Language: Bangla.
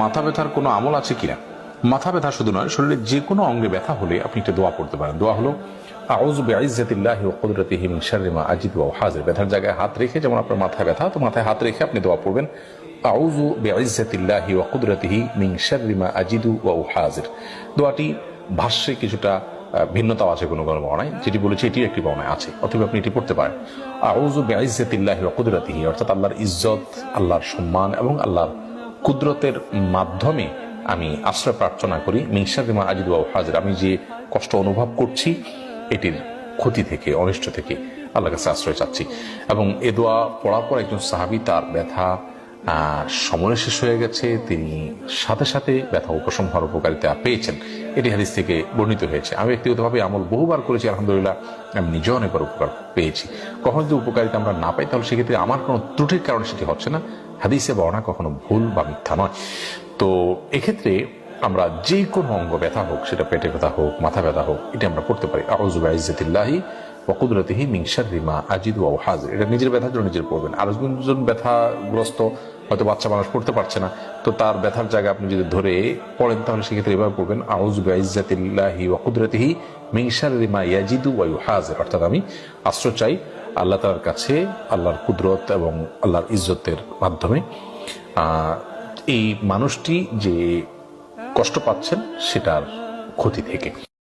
মাথা ব্যথার কোনো আমল আছে কিনা? মাথা ব্যথা শুধু নয়, শরীরের যে কোনো অঙ্গে ব্যথা হলে আপনি একটা দোয়া পড়তে পারেন। দোয়া হলো আউযু বিইজ্জাতিল্লাহি ওয়া কুদরাতিহি মিন শাররি মা আজিদু ওয়া উহাযির। ব্যথার জায়গায় হাত রেখে, যেমন আপনার মাথায় ব্যথা, তো মাথায় হাত রেখে আপনি দোয়া পড়বেন আউযু বিইজ্জাতিল্লাহি ওয়া কুদরাতিহি মিন শাররি মা আজিদু ওয়া উহাযির। দোয়াটি ভাষ্যে কিছুটা ভিন্নতাও আছে, কোনো বর্ণনায় যেটি বলেছে এটিও একটি বর্ণনায় আছে, অথবা আপনি এটি পড়তে পারেন আউযু বিইজ্জাতিল্লাহি ওয়া কুদরাতিহি, অর্থাৎ আল্লাহর ইজ্জত, আল্লাহর সম্মান এবং আল্লাহর কুদরতের মাধ্যমে আমি আশ্রয় প্রার্থনা করি মিন শাররি মা আজিদু ওয়া উহাযির, আমি যে কষ্ট অনুভব করছি এটির ক্ষতি থেকে, অনিষ্ট থেকে আল্লাহর কাছে আশ্রয় চাচ্ছি। এবং এ দোয়া পড়ার পর একজন সাহাবী তার ব্যথা সমরে শেষ হয়ে গেছে, তিনি সাথে সাথে ব্যথা উপশম হওয়ার উপকারিতা পেয়েছেন, এটি হাদিস থেকে বর্ণিত হয়েছে। আমি ব্যক্তিগতভাবে আমল বহুবার করেছি, আলহামদুলিল্লাহ আমি নিজেও অনেকবার উপকার পেয়েছি। কখনো যদি উপকারিতা আমরা না পাই, তাহলে সেক্ষেত্রে আমার কোনো ত্রুটির কারণে সেটি হচ্ছে না, হাদিসে বর্ণনা কখনো ভুল বা মিথ্যা নয়। তো এক্ষেত্রে আমরা যে কোনো অঙ্গ ব্যথা হোক, সেটা পেটে ব্যথা হোক, মাথা ব্যথা হোক, এটা আমরা পড়তে পারি আউযু বিইজ্জাতিল্লাহি ওয়া কুদরাতিহি মিন শাররি মা আজিদু ওয়া উহাযির। এটা নিজের ব্যথার জন্য নিজের পড়বেন। আর একজন ব্যথাগ্রস্ত, হয়তো বাচ্চা মানুষ পড়তে পারছে না, তো তার ব্যথার জায়গা আপনি যদি ধরে পড়েন, তাহলে সেক্ষেত্রে এভাবে পড়বেন আউযু বিইজ্জাতিল্লাহি ওয়া কুদরাতিহি মিন শাররি মা ইয়াজিদু ওয়া ইউহাযির, অর্থাৎ আমি আশ্রয় চাই আল্লাহ তাআলার কাছে, আল্লাহর কুদরত এবং আল্লাহর ইজ্জতের মাধ্যমে এই মানুষটি যে কষ্ট পাচ্ছেন সেটার ক্ষতি থেকে।